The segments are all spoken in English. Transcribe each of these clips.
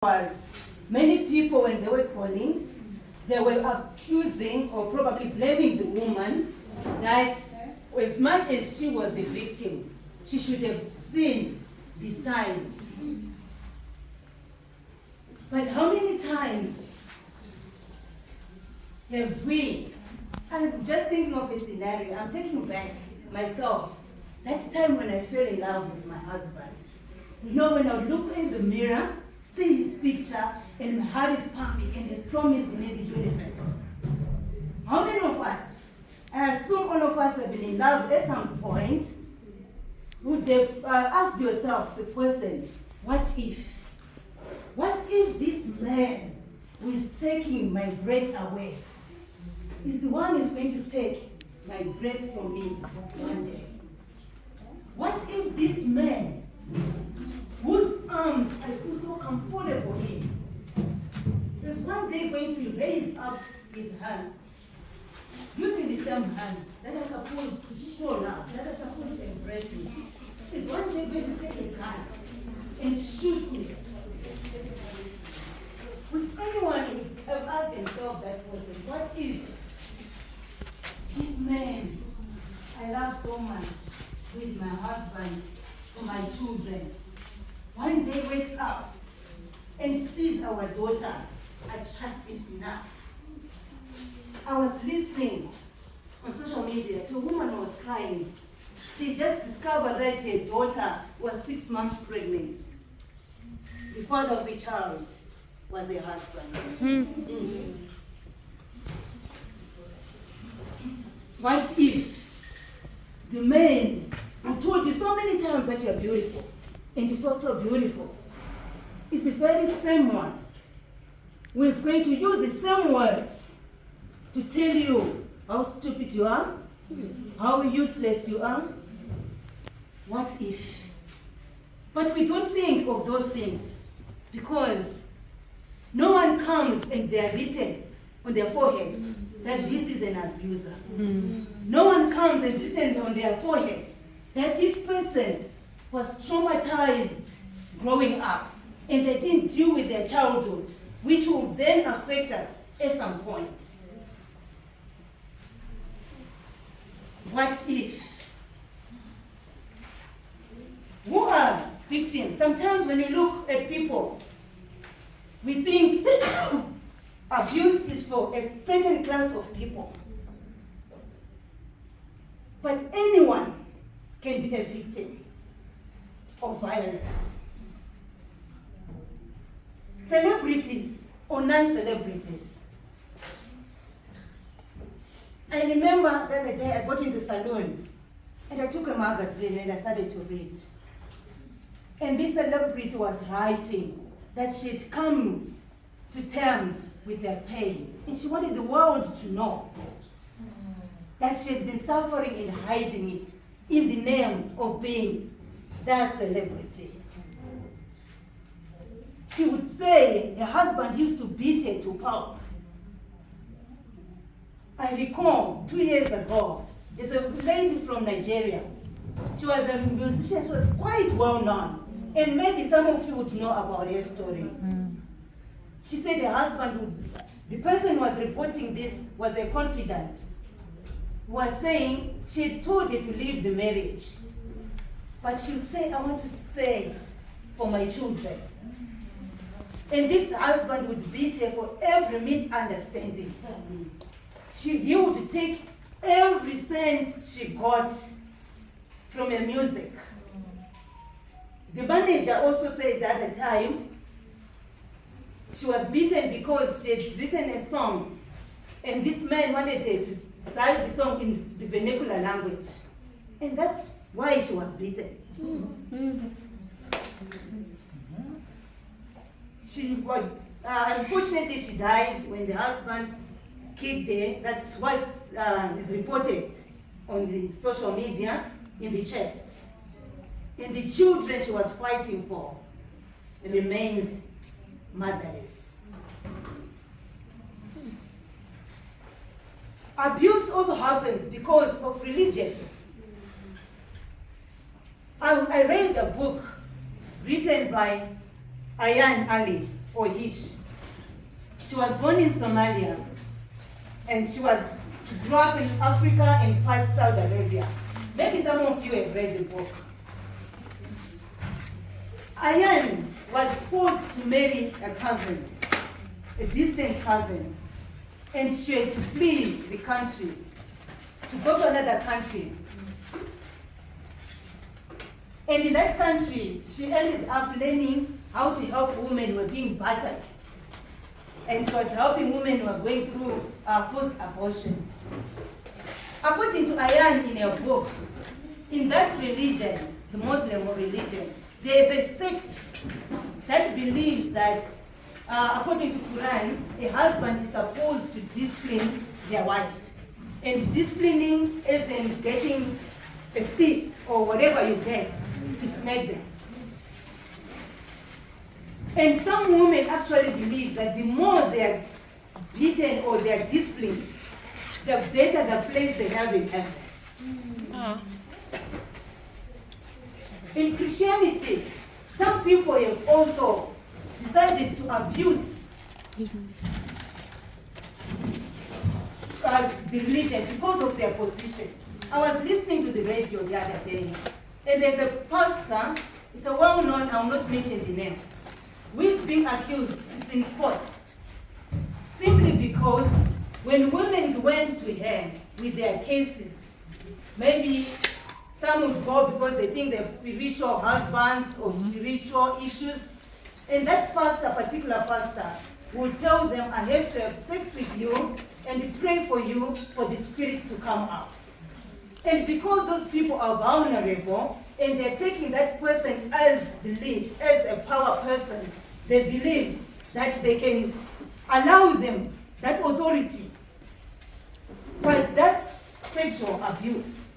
was many people, when they were calling, they were accusing or probably blaming the woman that as much as she was the victim, she should have seen the signs. But how many times have we, I'm just thinking of a scenario, I'm taking back myself, that time when I fell in love with my husband. You know, when I look in the mirror, see his picture, and my heart is pumping, and he's promised me the universe. How many of us, I assume all of us have been in love at some point, would have asked yourself the question, what if? What if this man who is taking my breath away is the one who's going to take my breath from me one day? What if this man, whose arms I feel so comfortable in, is one day going to raise up his hands, using the same hands that are supposed to show love, that are supposed to embrace me, is one day going to take a gun and shoot me? Would anyone have asked themselves that question? What if this man I love so much, who is my husband, for my children, one day wakes up and sees our daughter attractive enough? I was listening on social media to a woman who was crying. She just discovered that her daughter was 6 months pregnant. The father of the child was the husband. What if the man who told you so many times that you are beautiful and you felt so beautiful is the very same one who is going to use the same words to tell you how stupid you are, how useless you are? What if? But we don't think of those things because no one comes and they are written on their forehead that this is an abuser. No one comes and written on their forehead that this person was traumatized growing up and they didn't deal with their childhood, which will then affect us at some point. What if? Who are victims? Sometimes when you look at people, we think abuse is for a certain class of people. But anyone can be a victim of violence. Celebrities or non-celebrities. I remember the other day I got in the salon and I took a magazine and I started to read. And this celebrity was writing that she'd come to terms with their pain. And she wanted the world to know that she's been suffering and hiding it in the name of being that celebrity. She would say her husband used to beat her to pulp. I recall 2 years ago, there's a lady from Nigeria. She was a musician, she was quite well known. And maybe some of you would know about her story. She said her husband, the person who was reporting this was a confidant, who was saying she had told her to leave the marriage. But she would say, I want to stay for my children. And this husband would beat her for every misunderstanding. He would take every cent she got from her music. The manager also said that at the time, she was beaten because she had written a song and this man wanted her to write the song in the vernacular language. And that's why she was beaten. She was, unfortunately, she died when the husband kicked her. That's what is reported on the social media, in the chest. And the children she was fighting for remained motherless. Abuse also happens because of religion. I read a book written by Ayan Ali, or Hish. She was born in Somalia, and she grew up in Africa and parts Saudi Arabia. Maybe some of you have read the book. Ayan was forced to marry a cousin, a distant cousin, and she had to flee the country, to go to another country. And in that country, she ended up learning how to help women who were being battered. And she was helping women who were going through forced abortion. According to Ayan in her book, in that religion, the Muslim religion, there is a sect that believes that, according to Quran, a husband is supposed to discipline their wife. And disciplining is in getting a stick or whatever you get to smack them. And some women actually believe that the more they are beaten or they are disciplined, the better the place they have in heaven. In Christianity, some people have also decided to abuse the religion because of their position. I was listening to the radio the other day, and there's a pastor, it's a well-known, I will not mention the name, who is being accused, it's in court, simply because when women went to her with their cases, maybe some would go because they think they have spiritual husbands or spiritual issues, and that pastor, particular pastor, would tell them, I have to have sex with you and pray for you for the spirit to come out. And because those people are vulnerable and they're taking that person as the lead, as a power person, they believed that they can allow them that authority. But that's sexual abuse.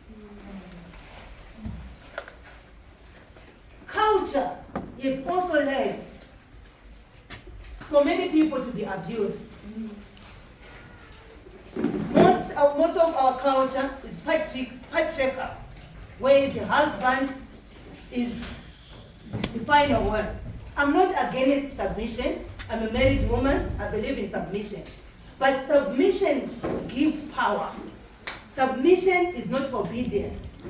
Culture is also led for many people to be abused. Most of our culture is patriarchal, where the husband is the final word. I'm not against submission. I'm a married woman. I believe in submission. But submission gives power. Submission is not obedience.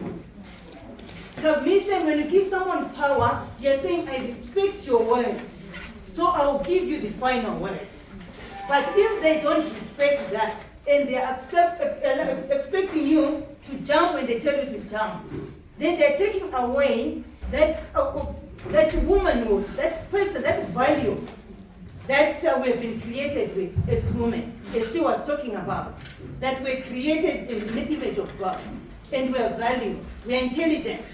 Submission, when you give someone power, you're saying, I respect your words, so I'll give you the final word. But if they don't respect that, and they are expecting you to jump when they tell you to jump, then they're taking away that womanhood, that person, that value that we have been created with as women, as she was talking about, that we're created in the image of God, and we have value, we are intelligent,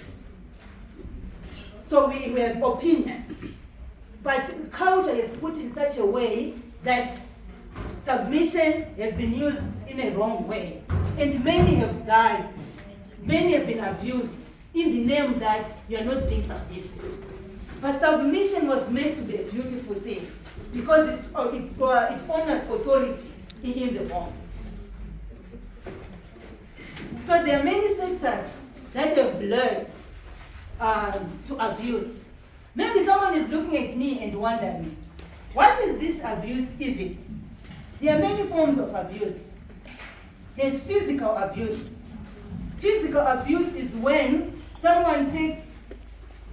so we have opinion. But culture is put in such a way that submission has been used in a wrong way, and many have died, many have been abused in the name that you are not being submissive. But submission was meant to be a beautiful thing because it honors authority in the home. So there are many factors that have led to abuse. Maybe someone is looking at me and wondering, what is this abuse even? There are many forms of abuse. There's physical abuse. Physical abuse is when someone takes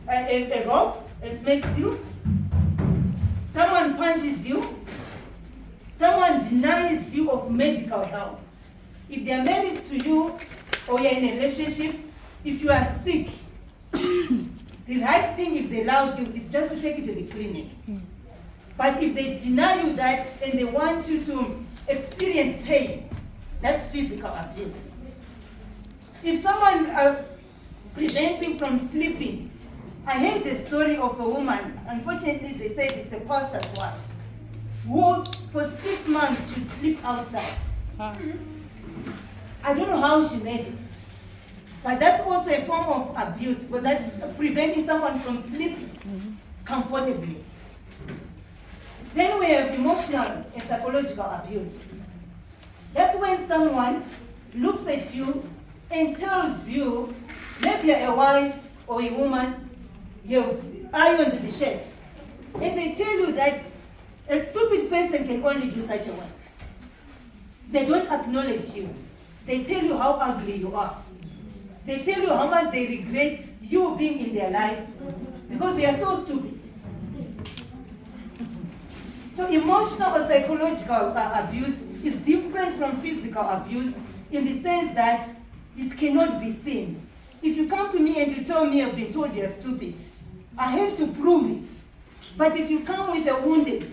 a rope and smacks you, someone punches you, someone denies you of medical help. If they are married to you or you're in a relationship, if you are sick, the right thing, if they love you, is just to take you to the clinic. But if they deny you that and they want you to experience pain, that's physical abuse. If someone prevents you from sleeping, I heard the story of a woman, unfortunately they say it's a pastor's wife, who for 6 months should sleep outside. I don't know how she made it. But that's also a form of abuse, but that's preventing someone from sleeping comfortably. Then we have emotional and psychological abuse. That's when someone looks at you and tells you, maybe you're a wife or a woman, you've ironed the shirt, and they tell you that A stupid person can only do such a work. They don't acknowledge you. They tell you how ugly you are. They tell you how much they regret you being in their life because you are so stupid. So emotional or psychological abuse is different from physical abuse in the sense that it cannot be seen. If you come to me and you tell me I've been told you're stupid, I have to prove it. But if you come with a wounded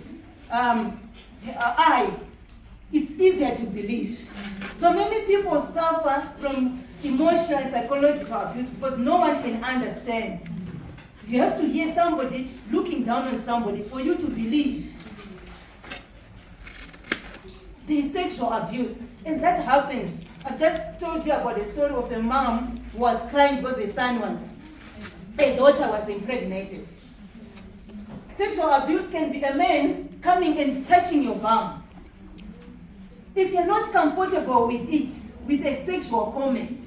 eye, it's easier to believe. So many people suffer from emotional and psychological abuse because no one can understand. You have to hear somebody looking down on somebody for you to believe. There is sexual abuse, and that happens. I've just told you about the story of a mom who was crying because a daughter was impregnated. Sexual abuse can be a man coming and touching your bum. If you're not comfortable with it, with a sexual comment,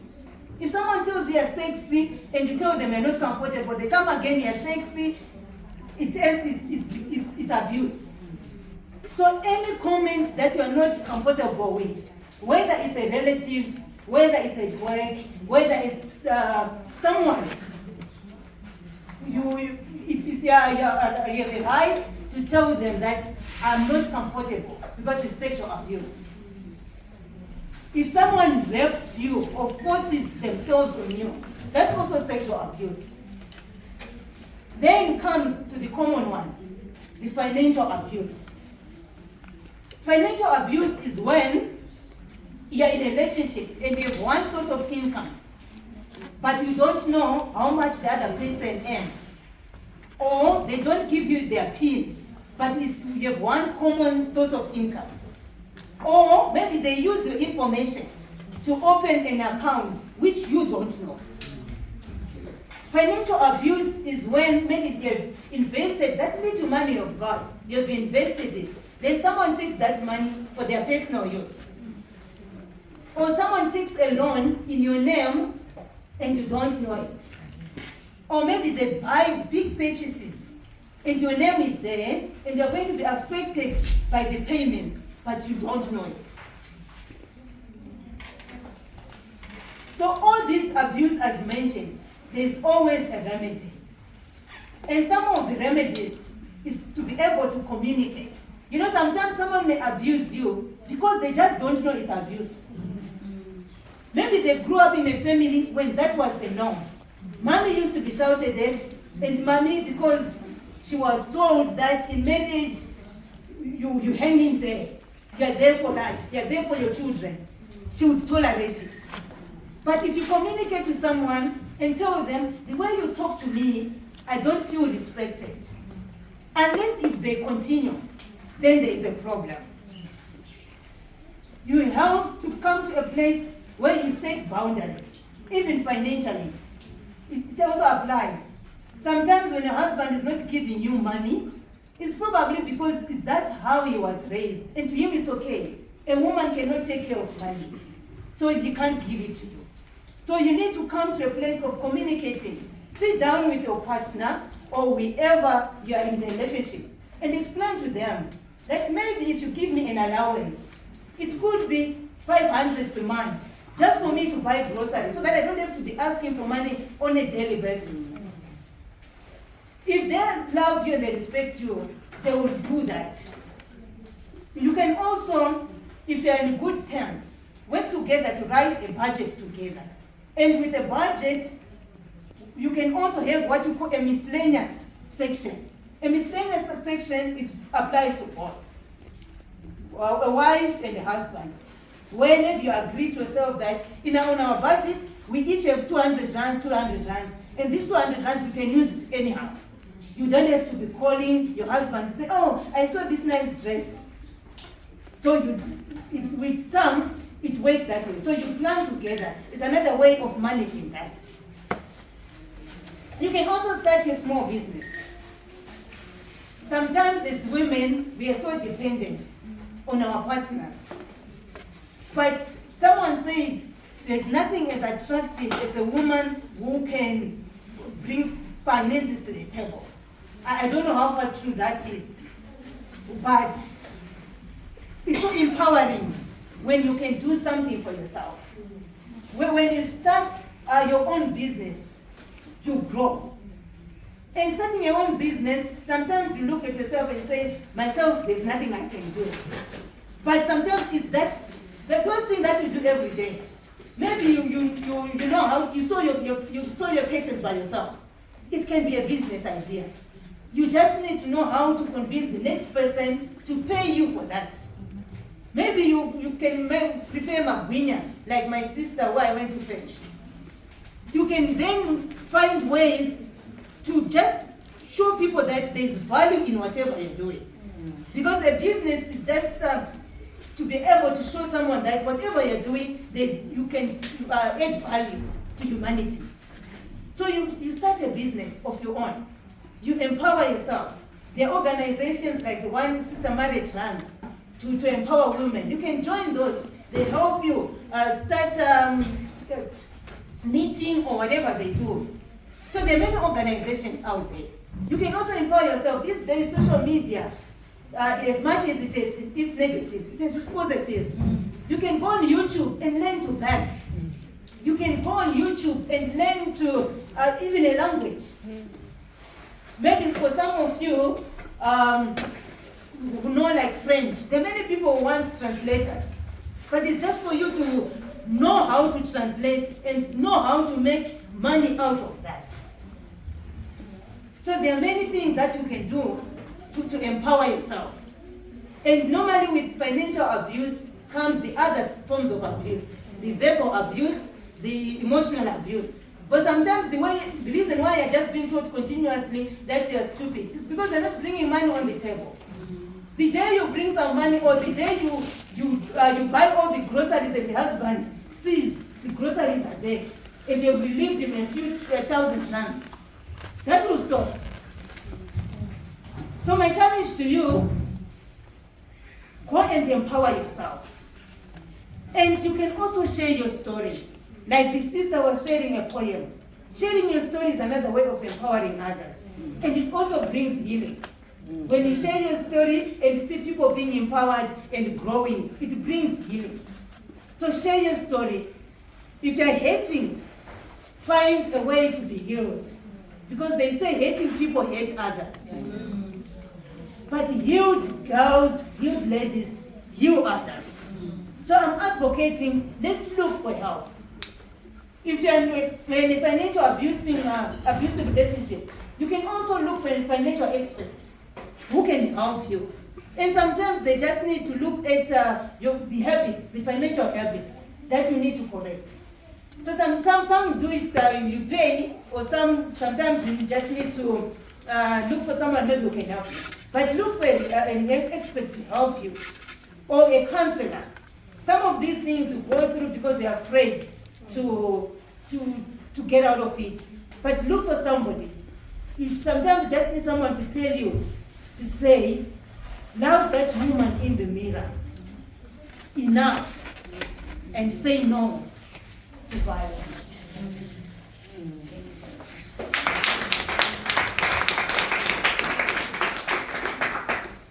if someone tells you you're sexy and you tell them you're not comfortable, they come again, you're sexy, it's abuse. So any comment that you're not comfortable with, whether it's a relative, whether it's at work, whether it's someone, you have a right to tell them that I'm not comfortable because it's sexual abuse. If someone rapes you or forces themselves on you, that's also sexual abuse. Then comes to the common one, the financial abuse. Financial abuse is when you're in a relationship and you have one source of income, but you don't know how much the other person earns. Or they don't give you their PIN, but you have one common source of income. Or maybe they use your information to open an account which you don't know. Financial abuse is when maybe you've invested that little money of God, you've invested it. Then someone takes that money for their personal use. Or someone takes a loan in your name and you don't know it. Or maybe they buy big purchases and your name is there and you're going to be affected by the payments, but you don't know it. So all this abuse I've mentioned, there's always a remedy. And some of the remedies is to be able to communicate. You know, sometimes someone may abuse you because they just don't know it's abuse. Maybe they grew up in a family when that was the norm. Mommy used to be shouted at, and mommy, because she was told that in marriage, you hang in there. You're there for life. You're there for your children. She would tolerate it. But if you communicate to someone and tell them, the way you talk to me, I don't feel respected. Unless if they continue, then there is a problem. You have to come to a place where you set boundaries, even financially. It also applies. Sometimes when your husband is not giving you money, it's probably because that's how he was raised. And to him it's okay. A woman cannot take care of money, so he can't give it to you. So you need to come to a place of communicating. Sit down with your partner or whoever you are in the relationship and explain to them that maybe if you give me an allowance, it could be 500 per month, just for me to buy groceries, so that I don't have to be asking for money on a daily basis. If they love you and they respect you, they will do that. You can also, if you're in good terms, work together to write a budget together. And with a budget, you can also have what you call a miscellaneous section. A miscellaneous section applies to all. A wife and a husband. Where maybe you agree to yourself that on our budget, we each have 200 rands, 200 rands, and these 200 rands you can use it anyhow. You don't have to be calling your husband to say, oh, I saw this nice dress. So with some, it works that way. So you plan together. It's another way of managing that. You can also start a small business. Sometimes as women, we are so dependent on our partners. But someone said there's nothing as attractive as a woman who can bring finances to the table. I don't know how far true that is. But it's so empowering when you can do something for yourself. When you start your own business, you grow. And starting your own business, sometimes you look at yourself and say, myself, there's nothing I can do. But sometimes it's that those things that you do every day. Maybe you know how you sew your curtains by yourself. It can be a business idea. You just need to know how to convince the next person to pay you for that. Maybe you can prepare magwinya, like my sister who I went to fetch. You can then find ways to just show people that there's value in whatever you're doing. Because a business is just to be able to show someone that whatever you're doing, you can add value to humanity. So you start a business of your own. You empower yourself. There are organizations like the one Sister Marriott runs to empower women. You can join those. They help you start meeting or whatever they do. So there are many organizations out there. You can also empower yourself. These days, social media, as much as it is its negatives, it has its positives. You can go on YouTube and learn to bake. You can go on YouTube and learn to even a language. Maybe for some of you who know like French, there are many people who want translators. But it's just for you to know how to translate and know how to make money out of that. So there are many things that you can do to empower yourself. And normally with financial abuse comes the other forms of abuse. The verbal abuse, the emotional abuse. But sometimes the reason why you're just being told continuously that you're stupid is because they're not bringing money on the table. The day you bring some money, or the day you buy all the groceries and the husband sees the groceries are there, and you've relieved him a few 1,000 rands, that will stop. So my challenge to you, go and empower yourself. And you can also share your story. Like the sister was sharing a poem. Sharing your story is another way of empowering others. And it also brings healing. When you share your story and you see people being empowered and growing, it brings healing. So share your story. If you're hating, find a way to be healed. Because they say hating people hate others. But healed girls, healed ladies, heal others. So I'm advocating, let's look for help. If you're in a financial abusive relationship, you can also look for a financial expert who can help you. And sometimes they just need to look at the habits, the financial habits that you need to correct. So some do it, you pay, or sometimes you just need to look for someone maybe who can help you. But look for an expert to help you, or a counselor. Some of these things you go through because you're afraid to get out of it. But look for somebody. Sometimes you just need someone to tell you, to say, love that woman in the mirror. Enough. And say no to violence.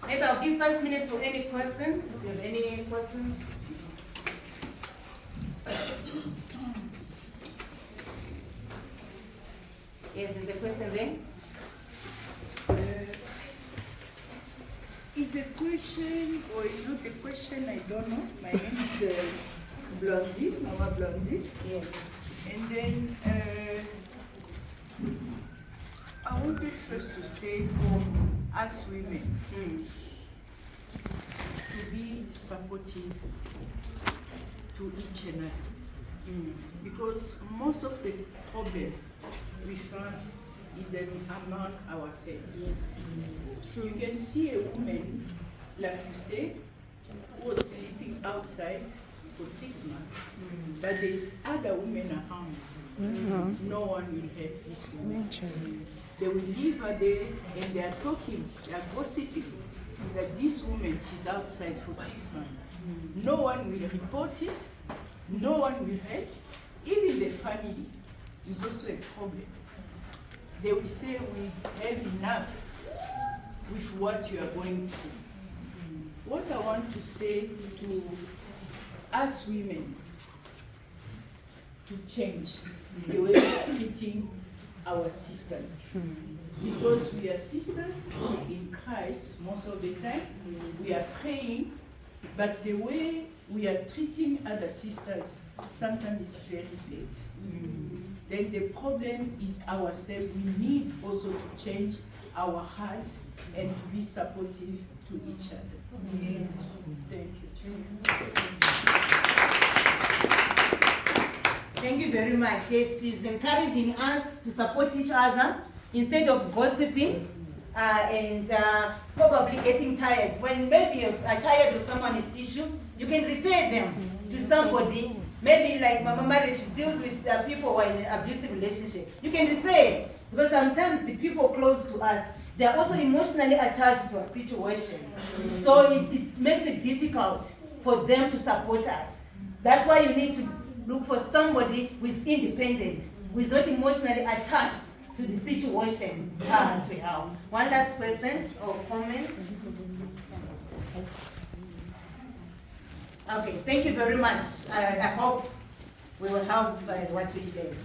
Maybe I'll give 5 minutes for any questions. If you have any questions. Yes, there's a question there. It's a question, or it's not a question, I don't know. My name is Blondie, Mama Blondie. Yes. And then I wanted first to say for us women to be supportive to each other. Because most of the problem we find is among ourselves. Yes. You can see a woman, like you say, who was sleeping outside for 6 months, but there's other women around. No one will hurt this woman. They will leave her there and they are talking, they are gossiping that this woman, she's outside for 6 months. No one will report it, no one will help. Even the family is also a problem. They will say we have enough with what you are going through. want to say to us women to change the way we are treating our sisters. Because we are sisters in Christ most of the time. We are praying, but the way we are treating other sisters sometimes is very late. Then the problem is ourselves. We need also to change our heart and to be supportive to each other. Yes. Thank you. Thank you very much. Yes, she's encouraging us to support each other instead of gossiping and probably getting tired. When maybe you're tired of someone's issue, you can refer them to somebody. Maybe like Mama Mary, she deals with people who are in an abusive relationship. You can refer, because sometimes the people close to us, they are also emotionally attached to our situations. So it makes it difficult for them to support us. That's why you need to look for somebody who is independent, who is not emotionally attached to the situation to help. One last question or comment? Okay, thank you very much. I hope we will help by what we shared.